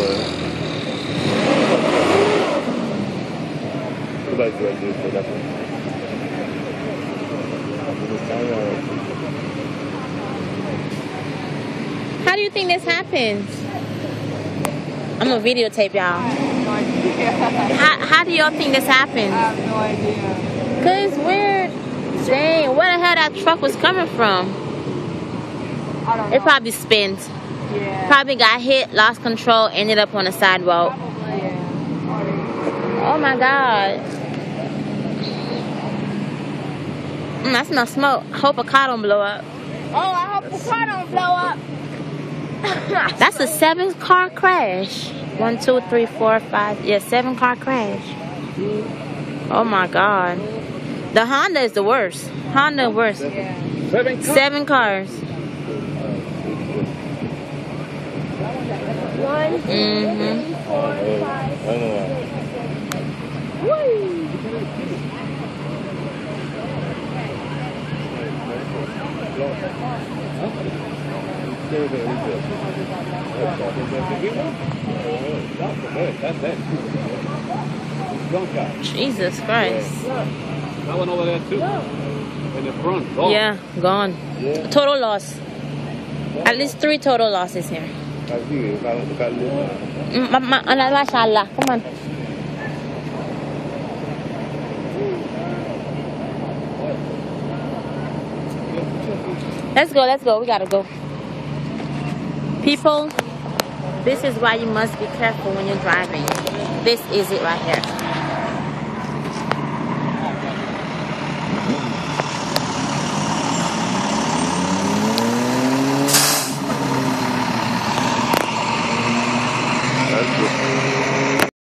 How do you think this happens? I'm gonna videotape y'all. I have no idea. How do y'all think this happens? I have no idea. Cause we're dang, where the hell that truck was coming from? I don't know. It probably spins. Yeah. Probably got hit, lost control, ended up on the sidewalk. Probably, yeah. Oh my God. I smell smoke. Hope a car don't blow up. Oh, I hope the car don't blow up. That's a 7-car crash. 1, 2, 3, 4, 5. Yeah, 7-car crash. Oh my God. The Honda is the worst. Honda worst. Yeah. 7 cars. 1, 2, 3, 4, 5, 6. Woo! Jesus Christ. That one over there too. In the front. Gone. Yeah, gone. Total loss. At least 3 total losses here. Mashallah. Come on. Let's go, let's go. We gotta go. People, this is why you must be careful when you're driving. This is it right here.